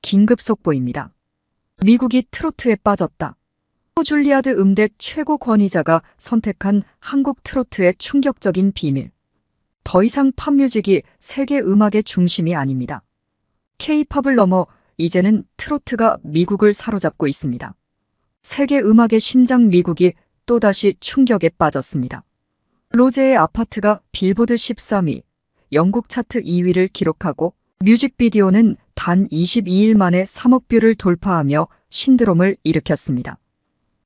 긴급 속보입니다. 미국이 트로트에 빠졌다. 줄리아드 음대 최고 권위자가 선택한 한국 트로트의 충격적인 비밀. 더 이상 팝뮤직이 세계 음악의 중심이 아닙니다. K-팝을 넘어 이제는 트로트가 미국을 사로잡고 있습니다. 세계 음악의 심장 미국이 또다시 충격에 빠졌습니다. 로제의 아파트가 빌보드 13위, 영국 차트 2위를 기록하고 뮤직비디오는 단 22일 만에 3억 뷰를 돌파하며 신드롬을 일으켰습니다.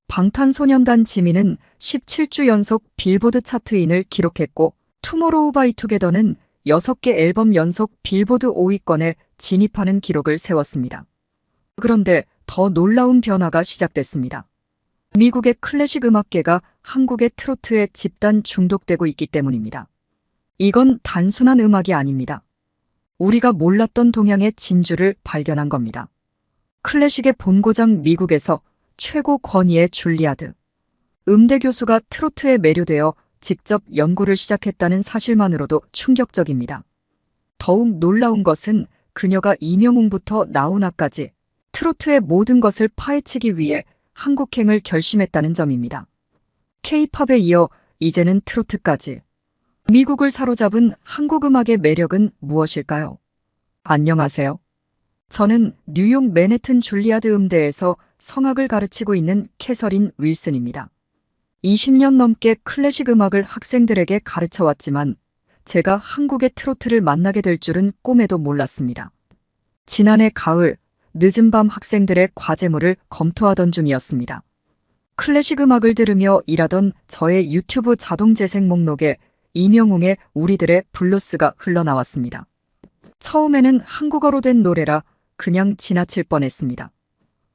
방탄소년단 지민은 17주 연속 빌보드 차트인을 기록했고 투모로우 바이 투게더는 6개 앨범 연속 빌보드 5위권에 진입하는 기록을 세웠습니다. 그런데 더 놀라운 변화가 시작됐습니다. 미국의 클래식 음악계가 한국의 트로트에 집단 중독되고 있기 때문입니다. 이건 단순한 음악이 아닙니다. 우리가 몰랐던 동양의 진주를 발견한 겁니다. 클래식의 본고장 미국에서 최고 권위의 줄리아드 음대 교수가 트로트에 매료되어 직접 연구를 시작했다는 사실만으로도 충격적입니다. 더욱 놀라운 것은 그녀가 임영웅부터 나훈아까지 트로트의 모든 것을 파헤치기 위해 한국행을 결심했다는 점입니다. K-팝에 이어 이제는 트로트까지. 미국을 사로잡은 한국 음악의 매력은 무엇일까요? 안녕하세요. 저는 뉴욕 맨해튼 줄리아드 음대에서 성악을 가르치고 있는 캐서린 윌슨입니다. 20년 넘게 클래식 음악을 학생들에게 가르쳐왔지만 제가 한국의 트로트를 만나게 될 줄은 꿈에도 몰랐습니다. 지난해 가을, 늦은 밤 학생들의 과제물을 검토하던 중이었습니다. 클래식 음악을 들으며 일하던 저의 유튜브 자동 재생 목록에 임영웅의 우리들의 블루스가 흘러나왔습니다. 처음에는 한국어로 된 노래라 그냥 지나칠 뻔했습니다.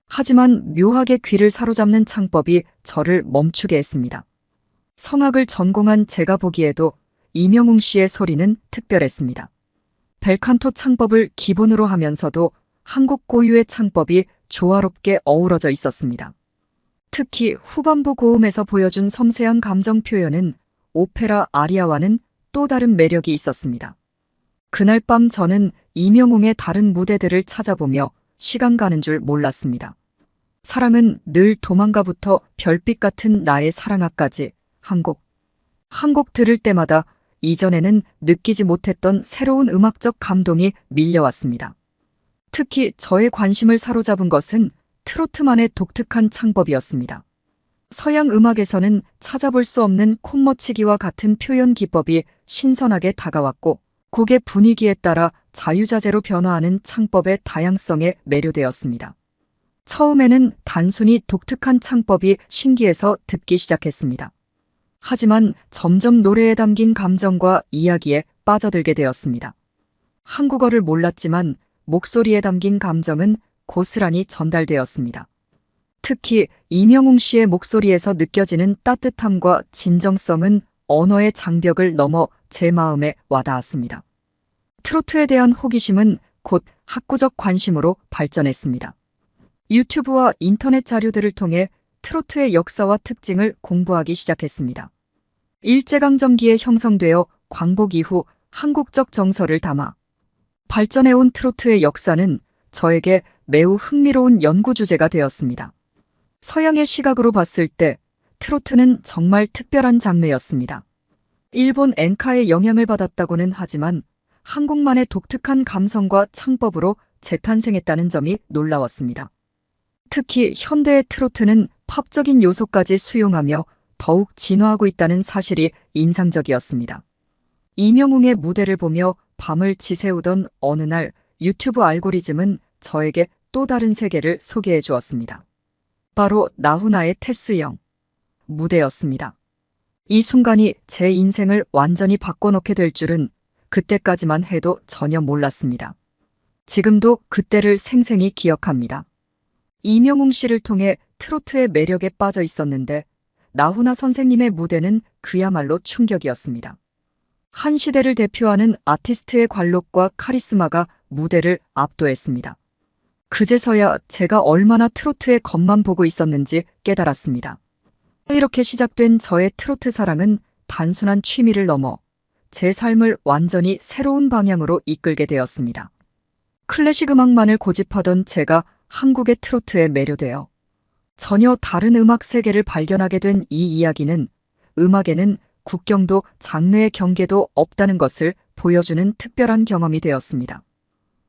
하지만 묘하게 귀를 사로잡는 창법이 저를 멈추게 했습니다. 성악을 전공한 제가 보기에도 임영웅 씨의 소리는 특별했습니다. 벨칸토 창법을 기본으로 하면서도 한국 고유의 창법이 조화롭게 어우러져 있었습니다. 특히 후반부 고음에서 보여준 섬세한 감정 표현은 오페라 아리아와는 또 다른 매력이 있었습니다. 그날 밤 저는 임영웅의 다른 무대들을 찾아보며 시간 가는 줄 몰랐습니다. 사랑은 늘 도망가부터 별빛 같은 나의 사랑아까지 한 곡 들을 때마다 이전에는 느끼지 못했던 새로운 음악적 감동이 밀려왔습니다. 특히 저의 관심을 사로잡은 것은 트로트만의 독특한 창법이었습니다. 서양 음악에서는 찾아볼 수 없는 콧머치기와 같은 표현 기법이 신선하게 다가왔고 곡의 분위기에 따라 자유자재로 변화하는 창법의 다양성에 매료되었습니다. 처음에는 단순히 독특한 창법이 신기해서 듣기 시작했습니다. 하지만 점점 노래에 담긴 감정과 이야기에 빠져들게 되었습니다. 한국어를 몰랐지만 목소리에 담긴 감정은 고스란히 전달되었습니다. 특히 임영웅 씨의 목소리에서 느껴지는 따뜻함과 진정성은 언어의 장벽을 넘어 제 마음에 와닿았습니다. 트로트에 대한 호기심은 곧 학구적 관심으로 발전했습니다. 유튜브와 인터넷 자료들을 통해 트로트의 역사와 특징을 공부하기 시작했습니다. 일제강점기에 형성되어 광복 이후 한국적 정서를 담아 발전해온 트로트의 역사는 저에게 매우 흥미로운 연구 주제가 되었습니다. 서양의 시각으로 봤을 때 트로트는 정말 특별한 장르였습니다. 일본 엔카의 영향을 받았다고는 하지만 한국만의 독특한 감성과 창법으로 재탄생했다는 점이 놀라웠습니다. 특히 현대의 트로트는 팝적인 요소까지 수용하며 더욱 진화하고 있다는 사실이 인상적이었습니다. 임영웅의 무대를 보며 밤을 지새우던 어느 날 유튜브 알고리즘은 저에게 또 다른 세계를 소개해 주었습니다. 바로 나훈아의 테스형 무대였습니다. 이 순간이 제 인생을 완전히 바꿔놓게 될 줄은 그때까지만 해도 전혀 몰랐습니다. 지금도 그때를 생생히 기억합니다. 임영웅 씨를 통해 트로트의 매력에 빠져 있었는데 나훈아 선생님의 무대는 그야말로 충격이었습니다. 한 시대를 대표하는 아티스트의 관록과 카리스마가 무대를 압도했습니다. 그제서야 제가 얼마나 트로트의 겉만 보고 있었는지 깨달았습니다. 이렇게 시작된 저의 트로트 사랑은 단순한 취미를 넘어 제 삶을 완전히 새로운 방향으로 이끌게 되었습니다. 클래식 음악만을 고집하던 제가 한국의 트로트에 매료되어 전혀 다른 음악 세계를 발견하게 된 이 이야기는 음악에는 국경도 장르의 경계도 없다는 것을 보여주는 특별한 경험이 되었습니다.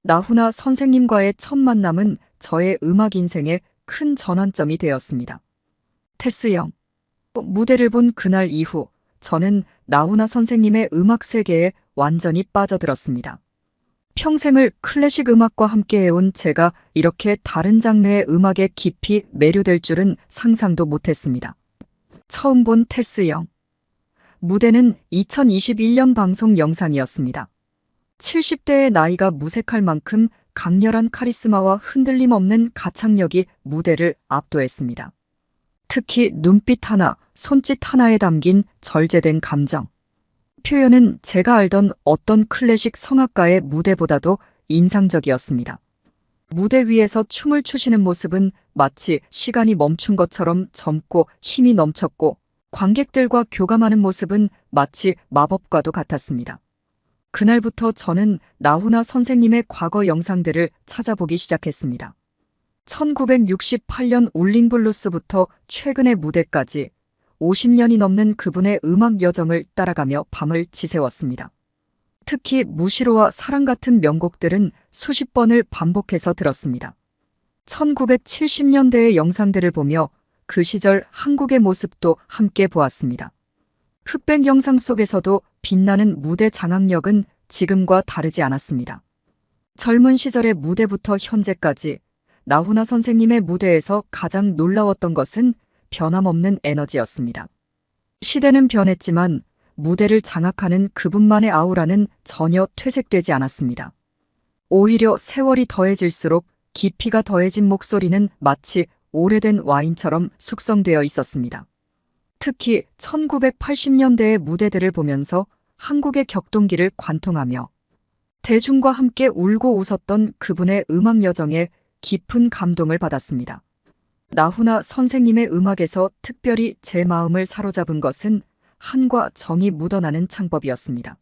나훈아 선생님과의 첫 만남은 저의 음악 인생의 큰 전환점이 되었습니다. 테스 형, 무대를 본 그날 이후 저는 나훈아 선생님의 음악 세계에 완전히 빠져들었습니다. 평생을 클래식 음악과 함께 해온 제가 이렇게 다른 장르의 음악에 깊이 매료될 줄은 상상도 못했습니다. 처음 본 테스 형. 무대는 2021년 방송 영상이었습니다. 70대의 나이가 무색할 만큼 강렬한 카리스마와 흔들림 없는 가창력이 무대를 압도했습니다. 특히 눈빛 하나, 손짓 하나에 담긴 절제된 감정. 표현은 제가 알던 어떤 클래식 성악가의 무대보다도 인상적이었습니다. 무대 위에서 춤을 추시는 모습은 마치 시간이 멈춘 것처럼 젊고 힘이 넘쳤고, 관객들과 교감하는 모습은 마치 마법과도 같았습니다. 그날부터 저는 나훈아 선생님의 과거 영상들을 찾아보기 시작했습니다. 1968년 울링블루스부터 최근의 무대까지 50년이 넘는 그분의 음악 여정을 따라가며 밤을 지새웠습니다. 특히 무시로와 사랑 같은 명곡들은 수십 번을 반복해서 들었습니다. 1970년대의 영상들을 보며 그 시절 한국의 모습도 함께 보았습니다. 흑백 영상 속에서도 빛나는 무대 장악력은 지금과 다르지 않았습니다. 젊은 시절의 무대부터 현재까지 나훈아 선생님의 무대에서 가장 놀라웠던 것은 변함없는 에너지였습니다. 시대는 변했지만 무대를 장악하는 그분만의 아우라는 전혀 퇴색되지 않았습니다. 오히려 세월이 더해질수록 깊이가 더해진 목소리는 마치 오래된 와인처럼 숙성되어 있었습니다. 특히 1980년대의 무대들을 보면서 한국의 격동기를 관통하며 대중과 함께 울고 웃었던 그분의 음악 여정에 깊은 감동을 받았습니다. 나훈아 선생님의 음악에서 특별히 제 마음을 사로잡은 것은 한과 정이 묻어나는 창법이었습니다.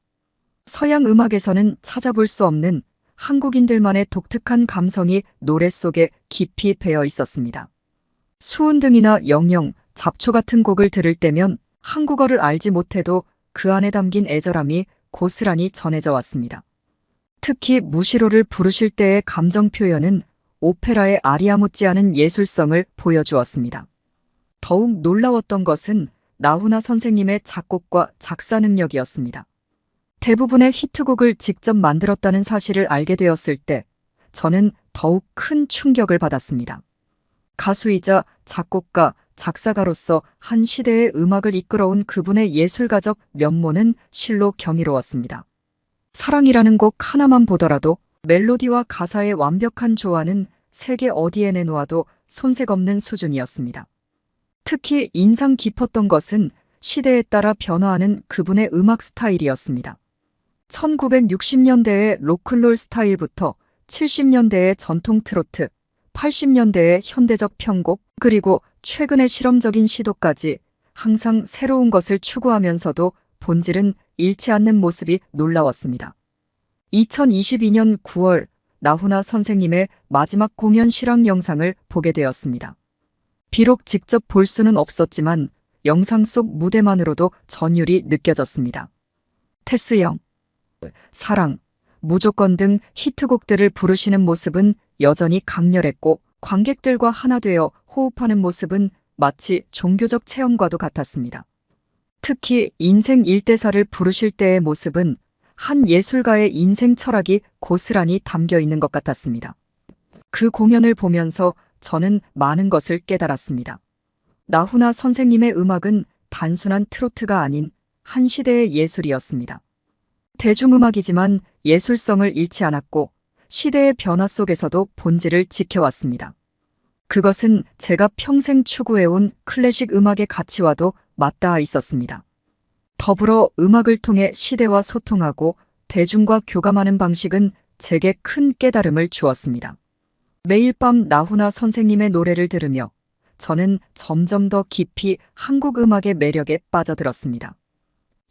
서양 음악에서는 찾아볼 수 없는 한국인들만의 독특한 감성이 노래 속에 깊이 배어 있었습니다. 수운등이나 영영, 잡초 같은 곡을 들을 때면 한국어를 알지 못해도 그 안에 담긴 애절함이 고스란히 전해져 왔습니다. 특히 무시로를 부르실 때의 감정 표현은 오페라의 아리아 못지않은 예술성을 보여주었습니다. 더욱 놀라웠던 것은 나훈아 선생님의 작곡과 작사 능력이었습니다. 대부분의 히트곡을 직접 만들었다는 사실을 알게 되었을 때 저는 더욱 큰 충격을 받았습니다. 가수이자 작곡가, 작사가로서 한 시대의 음악을 이끌어온 그분의 예술가적 면모는 실로 경이로웠습니다. 사랑이라는 곡 하나만 보더라도 멜로디와 가사의 완벽한 조화는 세계 어디에 내놓아도 손색 없는 수준이었습니다. 특히 인상 깊었던 것은 시대에 따라 변화하는 그분의 음악 스타일이었습니다. 1960년대의 로큰롤 스타일부터 70년대의 전통 트로트, 80년대의 현대적 편곡, 그리고 최근의 실험적인 시도까지 항상 새로운 것을 추구하면서도 본질은 잃지 않는 모습이 놀라웠습니다. 2022년 9월 나훈아 선생님의 마지막 공연 실황 영상을 보게 되었습니다. 비록 직접 볼 수는 없었지만 영상 속 무대만으로도 전율이 느껴졌습니다. 테스 형, 사랑, 무조건 등 히트곡들을 부르시는 모습은 여전히 강렬했고 관객들과 하나 되어 호흡하는 모습은 마치 종교적 체험과도 같았습니다. 특히 인생 일대사를 부르실 때의 모습은 한 예술가의 인생 철학이 고스란히 담겨 있는 것 같았습니다. 그 공연을 보면서 저는 많은 것을 깨달았습니다. 나훈아 선생님의 음악은 단순한 트로트가 아닌 한 시대의 예술이었습니다. 대중음악이지만 예술성을 잃지 않았고 시대의 변화 속에서도 본질을 지켜왔습니다. 그것은 제가 평생 추구해온 클래식 음악의 가치와도 맞닿아 있었습니다. 더불어 음악을 통해 시대와 소통하고 대중과 교감하는 방식은 제게 큰 깨달음을 주었습니다. 매일 밤 나훈아 선생님의 노래를 들으며 저는 점점 더 깊이 한국 음악의 매력에 빠져들었습니다.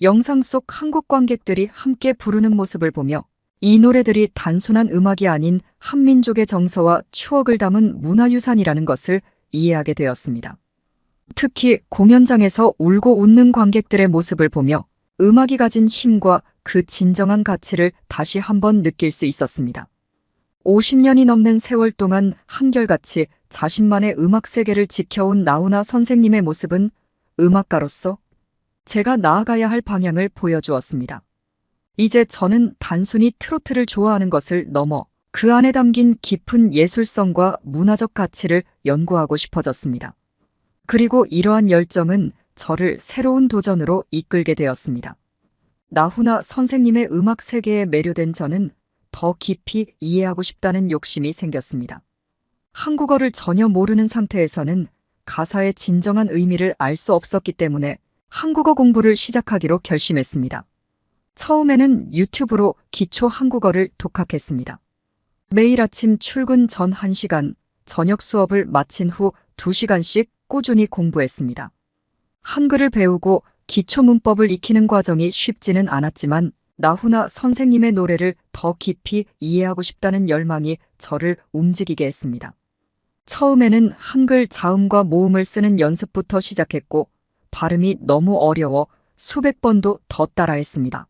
영상 속 한국 관객들이 함께 부르는 모습을 보며 이 노래들이 단순한 음악이 아닌 한민족의 정서와 추억을 담은 문화유산이라는 것을 이해하게 되었습니다. 특히 공연장에서 울고 웃는 관객들의 모습을 보며 음악이 가진 힘과 그 진정한 가치를 다시 한번 느낄 수 있었습니다. 50년이 넘는 세월 동안 한결같이 자신만의 음악 세계를 지켜온 나훈아 선생님의 모습은 음악가로서 제가 나아가야 할 방향을 보여주었습니다. 이제 저는 단순히 트로트를 좋아하는 것을 넘어 그 안에 담긴 깊은 예술성과 문화적 가치를 연구하고 싶어졌습니다. 그리고 이러한 열정은 저를 새로운 도전으로 이끌게 되었습니다. 나훈아 선생님의 음악 세계에 매료된 저는 더 깊이 이해하고 싶다는 욕심이 생겼습니다. 한국어를 전혀 모르는 상태에서는 가사의 진정한 의미를 알 수 없었기 때문에 한국어 공부를 시작하기로 결심했습니다. 처음에는 유튜브로 기초 한국어를 독학했습니다. 매일 아침 출근 전 1시간, 저녁 수업을 마친 후 2시간씩 꾸준히 공부했습니다. 한글을 배우고 기초 문법을 익히는 과정이 쉽지는 않았지만 나훈아 선생님의 노래를 더 깊이 이해하고 싶다는 열망이 저를 움직이게 했습니다. 처음에는 한글 자음과 모음을 쓰는 연습부터 시작했고 발음이 너무 어려워 수백 번도 더 따라했습니다.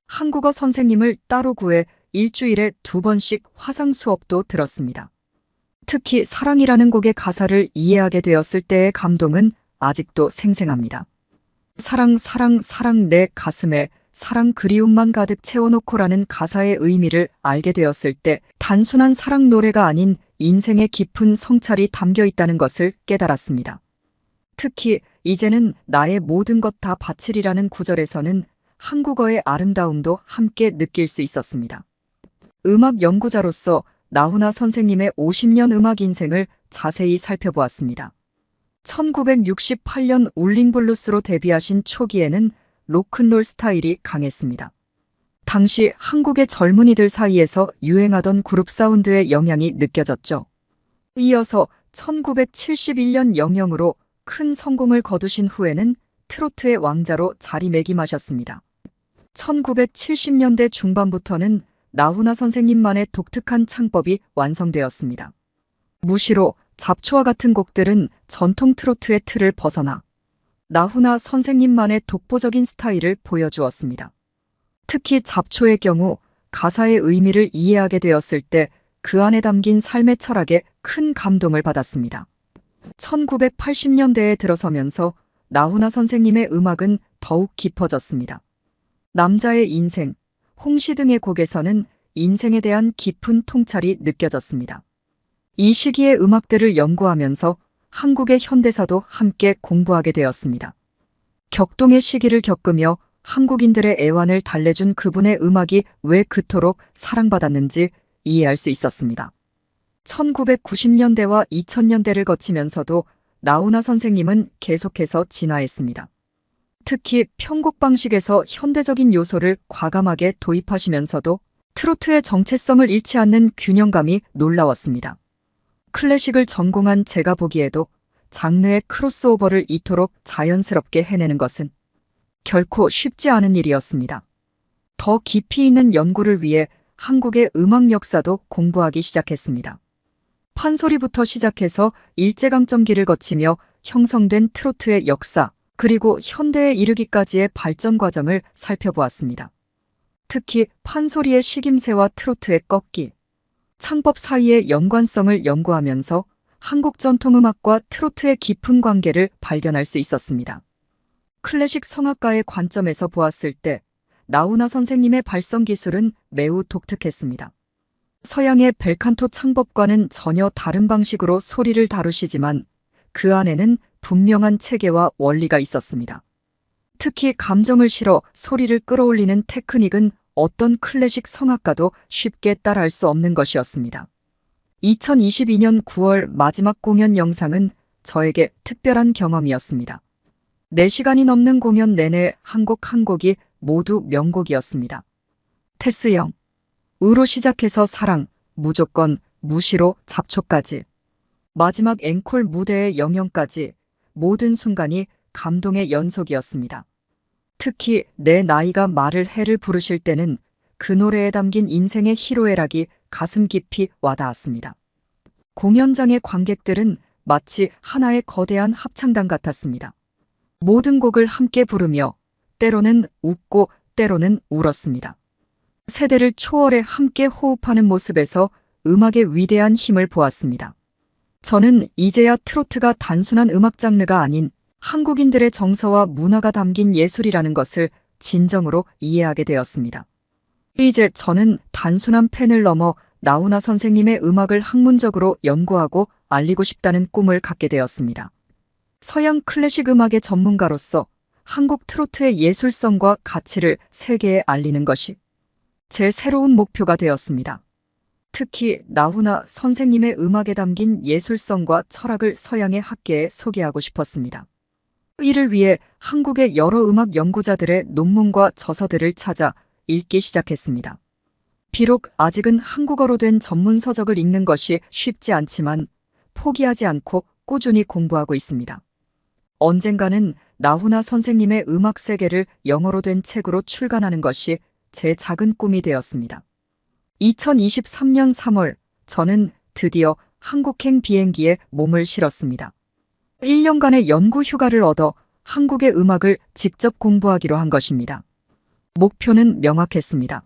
한국어 선생님을 따로 구해 일주일에 2번씩 화상 수업도 들었습니다. 특히 사랑이라는 곡의 가사를 이해하게 되었을 때의 감동은 아직도 생생합니다. 사랑 사랑 사랑 내 가슴에 사랑 그리움만 가득 채워놓고라는 가사의 의미를 알게 되었을 때 단순한 사랑 노래가 아닌 인생의 깊은 성찰이 담겨 있다는 것을 깨달았습니다. 특히 이제는 나의 모든 것 다 바치리라는 구절에서는 한국어의 아름다움도 함께 느낄 수 있었습니다. 음악 연구자로서 나훈아 선생님의 50년 음악 인생을 자세히 살펴보았습니다. 1968년 울링블루스로 데뷔하신 초기에는 로큰롤 스타일이 강했습니다. 당시 한국의 젊은이들 사이에서 유행하던 그룹 사운드의 영향이 느껴졌죠. 이어서 1971년 영영으로 큰 성공을 거두신 후에는 트로트의 왕자로 자리매김하셨습니다. 1970년대 중반부터는 나훈아 선생님만의 독특한 창법이 완성되었습니다. 무시로, 잡초와 같은 곡들은 전통 트로트의 틀을 벗어나 나훈아 선생님만의 독보적인 스타일을 보여주었습니다. 특히 잡초의 경우 가사의 의미를 이해하게 되었을 때 그 안에 담긴 삶의 철학에 큰 감동을 받았습니다. 1980년대에 들어서면서 나훈아 선생님의 음악은 더욱 깊어졌습니다. 남자의 인생, 홍시 등의 곡에서는 인생에 대한 깊은 통찰이 느껴졌습니다. 이 시기의 음악들을 연구하면서 한국의 현대사도 함께 공부하게 되었습니다. 격동의 시기를 겪으며 한국인들의 애환을 달래준 그분의 음악이 왜 그토록 사랑받았는지 이해할 수 있었습니다. 1990년대와 2000년대를 거치면서도 나훈아 선생님은 계속해서 진화했습니다. 특히 편곡 방식에서 현대적인 요소를 과감하게 도입하시면서도 트로트의 정체성을 잃지 않는 균형감이 놀라웠습니다. 클래식을 전공한 제가 보기에도 장르의 크로스오버를 이토록 자연스럽게 해내는 것은 결코 쉽지 않은 일이었습니다. 더 깊이 있는 연구를 위해 한국의 음악 역사도 공부하기 시작했습니다. 판소리부터 시작해서 일제강점기를 거치며 형성된 트로트의 역사, 그리고 현대에 이르기까지의 발전 과정을 살펴보았습니다. 특히 판소리의 식임새와 트로트의 꺾기, 창법 사이의 연관성을 연구하면서 한국 전통음악과 트로트의 깊은 관계를 발견할 수 있었습니다. 클래식 성악가의 관점에서 보았을 때 나훈아 선생님의 발성 기술은 매우 독특했습니다. 서양의 벨칸토 창법과는 전혀 다른 방식으로 소리를 다루시지만 그 안에는 분명한 체계와 원리가 있었습니다. 특히 감정을 실어 소리를 끌어올리는 테크닉은 어떤 클래식 성악가도 쉽게 따라할 수 없는 것이었습니다. 2022년 9월 마지막 공연 영상은 저에게 특별한 경험이었습니다. 4시간이 넘는 공연 내내 한 곡 한 곡이 모두 명곡이었습니다. 테스 형, 으로 시작해서 사랑, 무조건, 무시로, 잡초까지, 마지막 앵콜 무대의 영영까지 모든 순간이 감동의 연속이었습니다. 특히 내 나이가 말을 해를 부르실 때는 그 노래에 담긴 인생의 희로애락이 가슴 깊이 와닿았습니다. 공연장의 관객들은 마치 하나의 거대한 합창단 같았습니다. 모든 곡을 함께 부르며 때로는 웃고 때로는 울었습니다. 세대를 초월해 함께 호흡하는 모습에서 음악의 위대한 힘을 보았습니다. 저는 이제야 트로트가 단순한 음악 장르가 아닌 한국인들의 정서와 문화가 담긴 예술이라는 것을 진정으로 이해하게 되었습니다. 이제 저는 단순한 팬을 넘어 나훈아 선생님의 음악을 학문적으로 연구하고 알리고 싶다는 꿈을 갖게 되었습니다. 서양 클래식 음악의 전문가로서 한국 트로트의 예술성과 가치를 세계에 알리는 것이 제 새로운 목표가 되었습니다. 특히 나훈아 선생님의 음악에 담긴 예술성과 철학을 서양의 학계에 소개하고 싶었습니다. 이를 위해 한국의 여러 음악 연구자들의 논문과 저서들을 찾아 읽기 시작했습니다. 비록 아직은 한국어로 된 전문 서적을 읽는 것이 쉽지 않지만 포기하지 않고 꾸준히 공부하고 있습니다. 언젠가는 나훈아 선생님의 음악 세계를 영어로 된 책으로 출간하는 것이 제 작은 꿈이 되었습니다. 2023년 3월 저는 드디어 한국행 비행기에 몸을 실었습니다. 1년간의 연구 휴가를 얻어 한국의 음악을 직접 공부하기로 한 것입니다. 목표는 명확했습니다.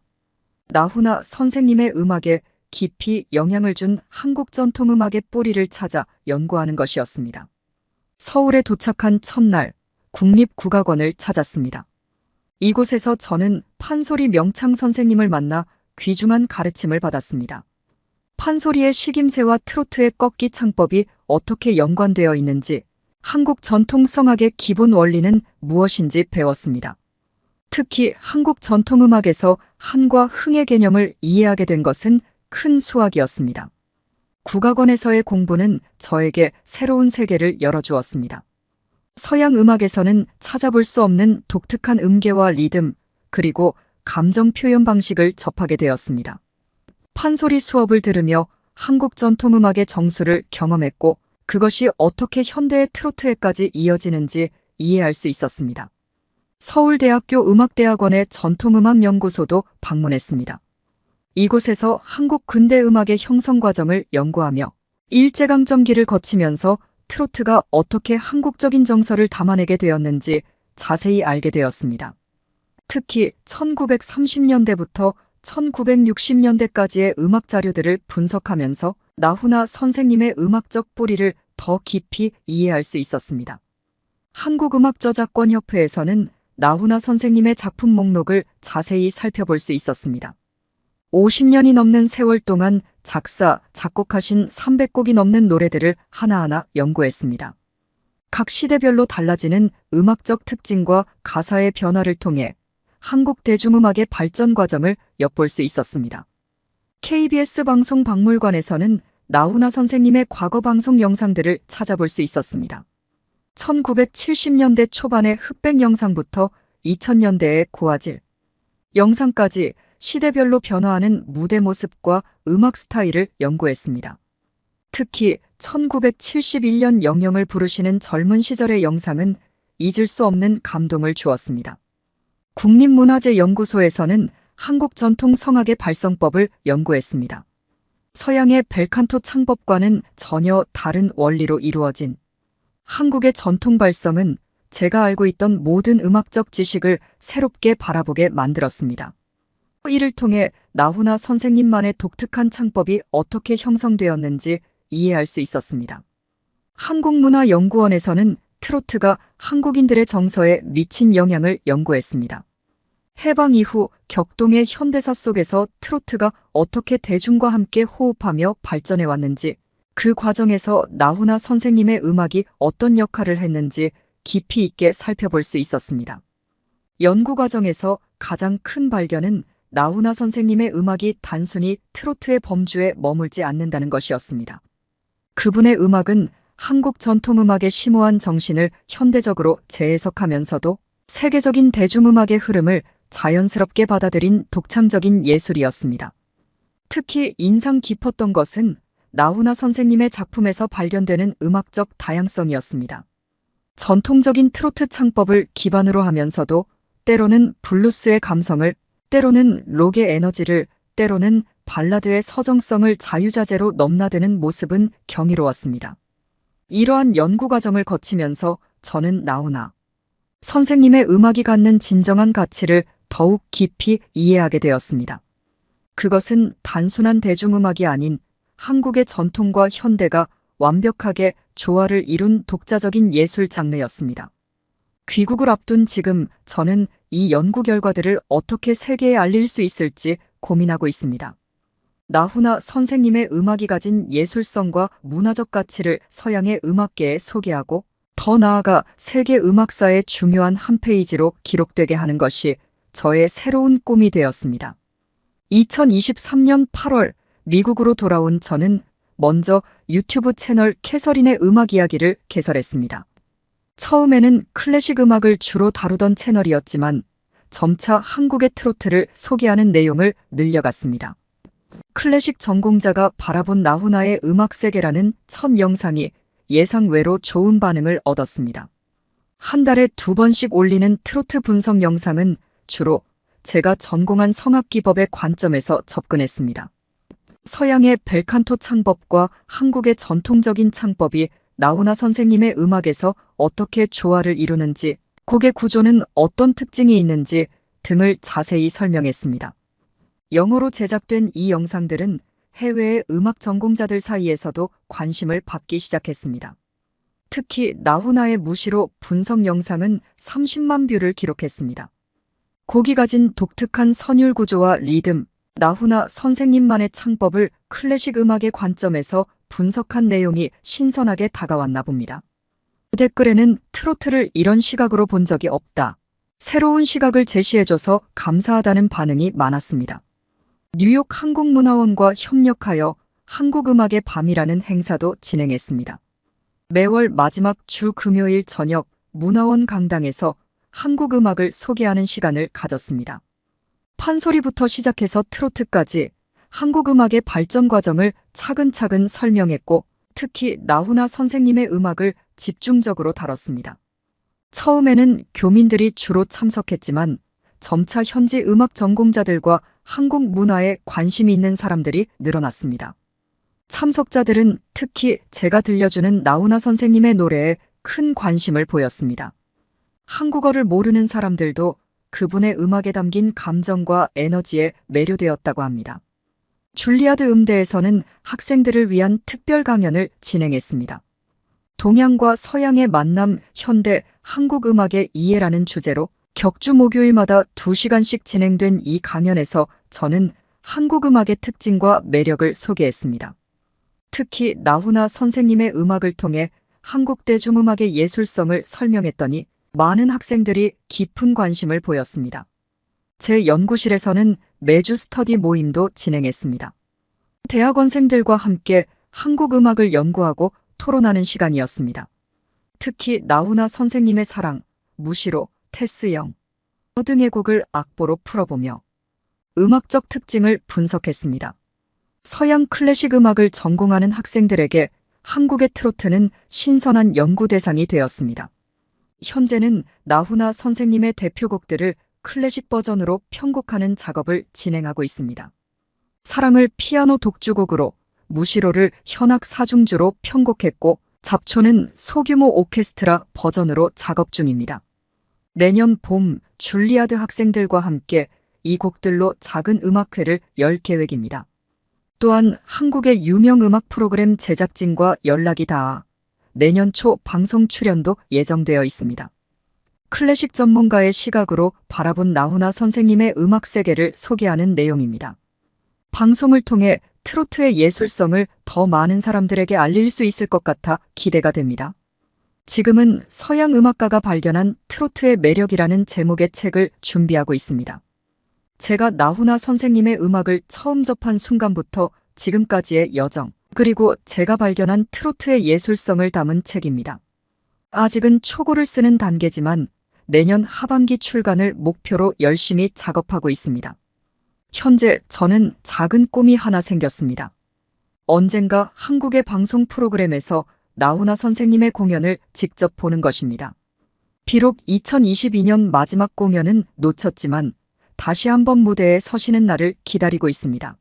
나훈아 선생님의 음악에 깊이 영향을 준 한국 전통음악의 뿌리를 찾아 연구하는 것이었습니다. 서울에 도착한 첫날 국립국악원을 찾았습니다. 이곳에서 저는 판소리 명창 선생님을 만나 귀중한 가르침을 받았습니다. 판소리의 식임새와 트로트의 꺾기 창법이 어떻게 연관되어 있는지, 한국 전통 성악의 기본 원리는 무엇인지 배웠습니다. 특히 한국 전통음악에서 한과 흥의 개념을 이해하게 된 것은 큰 수확이었습니다. 국악원에서의 공부는 저에게 새로운 세계를 열어주었습니다. 서양 음악에서는 찾아볼 수 없는 독특한 음계와 리듬, 그리고 감정 표현 방식을 접하게 되었습니다. 판소리 수업을 들으며 한국 전통음악의 정수를 경험했고 그것이 어떻게 현대의 트로트에까지 이어지는지 이해할 수 있었습니다. 서울대학교 음악대학원의 전통음악연구소도 방문했습니다. 이곳에서 한국 근대음악의 형성 과정을 연구하며 일제강점기를 거치면서 트로트가 어떻게 한국적인 정서를 담아내게 되었는지 자세히 알게 되었습니다. 특히 1930년대부터 1960년대까지의 음악 자료들을 분석하면서 나훈아 선생님의 음악적 뿌리를 더 깊이 이해할 수 있었습니다. 한국음악저작권협회에서는 나훈아 선생님의 작품 목록을 자세히 살펴볼 수 있었습니다. 50년이 넘는 세월 동안 작사, 작곡하신 300곡이 넘는 노래들을 하나하나 연구했습니다. 각 시대별로 달라지는 음악적 특징과 가사의 변화를 통해 한국 대중음악의 발전 과정을 엿볼 수 있었습니다. KBS 방송박물관에서는 나훈아 선생님의 과거 방송 영상들을 찾아볼 수 있었습니다. 1970년대 초반의 흑백 영상부터 2000년대의 고화질 영상까지 시대별로 변화하는 무대 모습과 음악 스타일을 연구했습니다. 특히 1971년 영영을 부르시는 젊은 시절의 영상은 잊을 수 없는 감동을 주었습니다. 국립문화재연구소에서는 한국 전통 성악의 발성법을 연구했습니다. 서양의 벨칸토 창법과는 전혀 다른 원리로 이루어진 한국의 전통 발성은 제가 알고 있던 모든 음악적 지식을 새롭게 바라보게 만들었습니다. 이를 통해 나훈아 선생님만의 독특한 창법이 어떻게 형성되었는지 이해할 수 있었습니다. 한국문화연구원에서는 트로트가 한국인들의 정서에 미친 영향을 연구했습니다. 해방 이후 격동의 현대사 속에서 트로트가 어떻게 대중과 함께 호흡하며 발전해 왔는지, 그 과정에서 나훈아 선생님의 음악이 어떤 역할을 했는지 깊이 있게 살펴볼 수 있었습니다. 연구 과정에서 가장 큰 발견은 나훈아 선생님의 음악이 단순히 트로트의 범주에 머물지 않는다는 것이었습니다. 그분의 음악은 한국 전통음악의 심오한 정신을 현대적으로 재해석하면서도 세계적인 대중음악의 흐름을 자연스럽게 받아들인 독창적인 예술이었습니다. 특히 인상 깊었던 것은 나훈아 선생님의 작품에서 발견되는 음악적 다양성이었습니다. 전통적인 트로트 창법을 기반으로 하면서도 때로는 블루스의 감성을 때로는 록의 에너지를, 때로는 발라드의 서정성을 자유자재로 넘나드는 모습은 경이로웠습니다. 이러한 연구 과정을 거치면서 저는 나훈아 선생님의 음악이 갖는 진정한 가치를 더욱 깊이 이해하게 되었습니다. 그것은 단순한 대중음악이 아닌 한국의 전통과 현대가 완벽하게 조화를 이룬 독자적인 예술 장르였습니다. 귀국을 앞둔 지금 저는 이 연구 결과들을 어떻게 세계에 알릴 수 있을지 고민하고 있습니다. 나훈아 선생님의 음악이 가진 예술성과 문화적 가치를 서양의 음악계에 소개하고 더 나아가 세계 음악사의 중요한 한 페이지로 기록되게 하는 것이 저의 새로운 꿈이 되었습니다. 2023년 8월 미국으로 돌아온 저는 먼저 유튜브 채널 캐서린의 음악 이야기를 개설했습니다. 처음에는 클래식 음악을 주로 다루던 채널이었지만 점차 한국의 트로트를 소개하는 내용을 늘려갔습니다. 클래식 전공자가 바라본 나훈아의 음악 세계라는 첫 영상이 예상외로 좋은 반응을 얻었습니다. 한 달에 2번씩 올리는 트로트 분석 영상은 주로 제가 전공한 성악기법의 관점에서 접근했습니다. 서양의 벨칸토 창법과 한국의 전통적인 창법이 나훈아 선생님의 음악에서 어떻게 조화를 이루는지, 곡의 구조는 어떤 특징이 있는지 등을 자세히 설명했습니다. 영어로 제작된 이 영상들은 해외의 음악 전공자들 사이에서도 관심을 받기 시작했습니다. 특히 나훈아의 무시로 분석 영상은 30만 뷰를 기록했습니다. 곡이 가진 독특한 선율 구조와 리듬, 나훈아 선생님만의 창법을 클래식 음악의 관점에서 분석한 내용이 신선하게 다가왔나 봅니다. 댓글에는 트로트를 이런 시각으로 본 적이 없다. 새로운 시각을 제시해줘서 감사하다는 반응이 많았습니다. 뉴욕 한국문화원과 협력하여 한국음악의 밤이라는 행사도 진행했습니다. 매월 마지막 주 금요일 저녁 문화원 강당에서 한국음악을 소개하는 시간을 가졌습니다. 판소리부터 시작해서 트로트까지 한국음악의 발전 과정을 차근차근 설명했고 특히 나훈아 선생님의 음악을 집중적으로 다뤘습니다. 처음에는 교민들이 주로 참석했지만 점차 현지 음악 전공자들과 한국 문화에 관심이 있는 사람들이 늘어났습니다. 참석자들은 특히 제가 들려주는 나훈아 선생님의 노래에 큰 관심을 보였습니다. 한국어를 모르는 사람들도 그분의 음악에 담긴 감정과 에너지에 매료되었다고 합니다. 줄리아드 음대에서는 학생들을 위한 특별 강연을 진행했습니다. 동양과 서양의 만남, 현대, 한국 음악의 이해라는 주제로 격주 목요일마다 2시간씩 진행된 이 강연에서 저는 한국 음악의 특징과 매력을 소개했습니다. 특히 나훈아 선생님의 음악을 통해 한국 대중음악의 예술성을 설명했더니 많은 학생들이 깊은 관심을 보였습니다. 제 연구실에서는 매주 스터디 모임도 진행했습니다. 대학원생들과 함께 한국 음악을 연구하고 토론하는 시간이었습니다. 특히 나훈아 선생님의 사랑, 무시로, 테스형 등의 곡을 악보로 풀어보며 음악적 특징을 분석했습니다. 서양 클래식 음악을 전공하는 학생들에게 한국의 트로트는 신선한 연구 대상이 되었습니다. 현재는 나훈아 선생님의 대표곡들을 클래식 버전으로 편곡하는 작업을 진행하고 있습니다. 사랑을 피아노 독주곡으로, 무시로를 현악 사중주로 편곡했고 잡초는 소규모 오케스트라 버전으로 작업 중입니다. 내년 봄 줄리아드 학생들과 함께 이 곡들로 작은 음악회를 열 계획입니다. 또한 한국의 유명 음악 프로그램 제작진과 연락이 닿아 내년 초 방송 출연도 예정되어 있습니다. 클래식 전문가의 시각으로 바라본 나훈아 선생님의 음악 세계를 소개하는 내용입니다. 방송을 통해 트로트의 예술성을 더 많은 사람들에게 알릴 수 있을 것 같아 기대가 됩니다. 지금은 서양 음악가가 발견한 트로트의 매력이라는 제목의 책을 준비하고 있습니다. 제가 나훈아 선생님의 음악을 처음 접한 순간부터 지금까지의 여정, 그리고 제가 발견한 트로트의 예술성을 담은 책입니다. 아직은 초고를 쓰는 단계지만 내년 하반기 출간을 목표로 열심히 작업하고 있습니다. 현재 저는 작은 꿈이 하나 생겼습니다. 언젠가 한국의 방송 프로그램에서 나훈아 선생님의 공연을 직접 보는 것입니다. 비록 2022년 마지막 공연은 놓쳤지만 다시 한번 무대에 서시는 날을 기다리고 있습니다.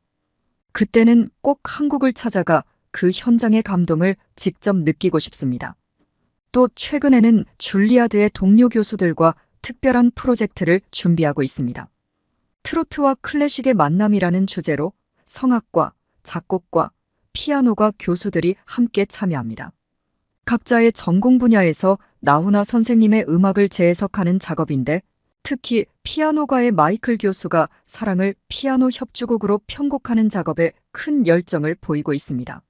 그때는 꼭 한국을 찾아가 그 현장의 감동을 직접 느끼고 싶습니다. 또 최근에는 줄리아드의 동료 교수들과 특별한 프로젝트를 준비하고 있습니다. 트로트와 클래식의 만남이라는 주제로 성악과 작곡과 피아노가 교수들이 함께 참여합니다. 각자의 전공 분야에서 나훈아 선생님의 음악을 재해석하는 작업인데 특히 피아노가의 마이클 교수가 사랑을 피아노 협주곡으로 편곡하는 작업에 큰 열정을 보이고 있습니다.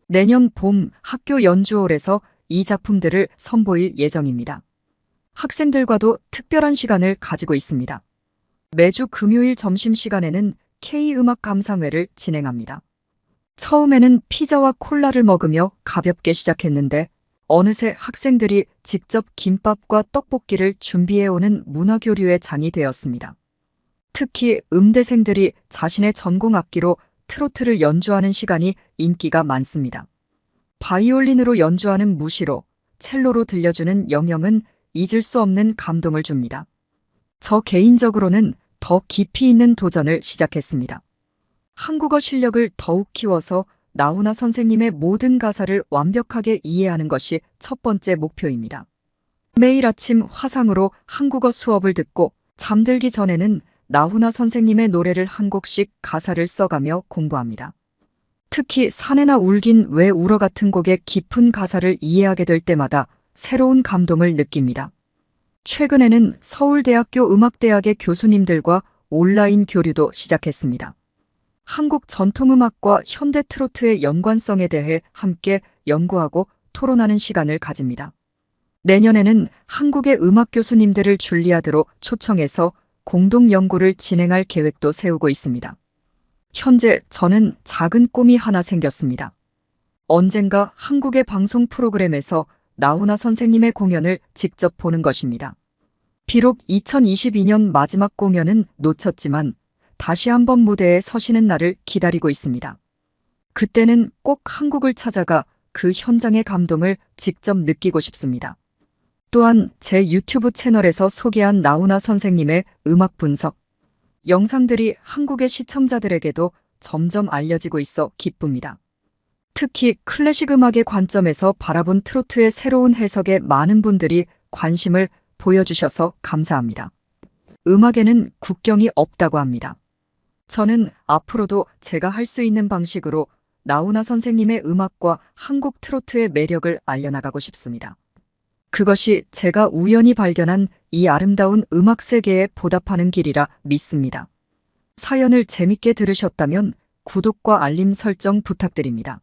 내년 봄 학교 연주홀에서 이 작품들을 선보일 예정입니다. 학생들과도 특별한 시간을 가지고 있습니다. 매주 금요일 점심시간에는 K음악 감상회를 진행합니다. 처음에는 피자와 콜라를 먹으며 가볍게 시작했는데 어느새 학생들이 직접 김밥과 떡볶이를 준비해오는 문화교류의 장이 되었습니다. 특히 음대생들이 자신의 전공 악기로 트로트를 연주하는 시간이 인기가 많습니다. 바이올린으로 연주하는 무시로, 첼로로 들려주는 영영은 잊을 수 없는 감동을 줍니다. 저 개인적으로는 더 깊이 있는 도전을 시작했습니다. 한국어 실력을 더욱 키워서 나훈아 선생님의 모든 가사를 완벽하게 이해하는 것이 첫 번째 목표입니다. 매일 아침 화상으로 한국어 수업을 듣고 잠들기 전에는 나훈아 선생님의 노래를 한 곡씩 가사를 써가며 공부합니다. 특히 사내나 울긴 왜 울어 같은 곡의 깊은 가사를 이해하게 될 때마다 새로운 감동을 느낍니다. 최근에는 서울대학교 음악대학의 교수님들과 온라인 교류도 시작했습니다. 한국 전통음악과 현대 트로트의 연관성에 대해 함께 연구하고 토론하는 시간을 가집니다. 내년에는 한국의 음악 교수님들을 줄리아드로 초청해서 공동 연구를 진행할 계획도 세우고 있습니다. 현재 저는 작은 꿈이 하나 생겼습니다. 언젠가 한국의 방송 프로그램에서 나훈아 선생님의 공연을 직접 보는 것입니다. 비록 2022년 마지막 공연은 놓쳤지만 다시 한번 무대에 서시는 날을 기다리고 있습니다. 그때는 꼭 한국을 찾아가 그 현장의 감동을 직접 느끼고 싶습니다. 또한 제 유튜브 채널에서 소개한 나훈아 선생님의 음악 분석 영상들이 한국의 시청자들에게도 점점 알려지고 있어 기쁩니다. 특히 클래식 음악의 관점에서 바라본 트로트의 새로운 해석에 많은 분들이 관심을 보여주셔서 감사합니다. 음악에는 국경이 없다고 합니다. 저는 앞으로도 제가 할 수 있는 방식으로 나훈아 선생님의 음악과 한국 트로트의 매력을 알려나가고 싶습니다. 그것이 제가 우연히 발견한 이 아름다운 음악 세계에 보답하는 길이라 믿습니다. 사연을 재밌게 들으셨다면 구독과 알림 설정 부탁드립니다.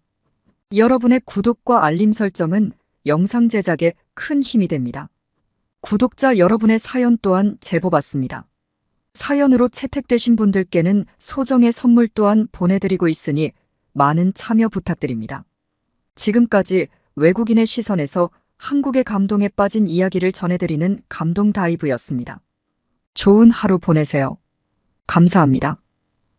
여러분의 구독과 알림 설정은 영상 제작에 큰 힘이 됩니다. 구독자 여러분의 사연 또한 제보 받습니다. 사연으로 채택되신 분들께는 소정의 선물 또한 보내드리고 있으니 많은 참여 부탁드립니다. 지금까지 외국인의 시선에서 한국의 감동에 빠진 이야기를 전해드리는 감동 다이브였습니다. 좋은 하루 보내세요. 감사합니다.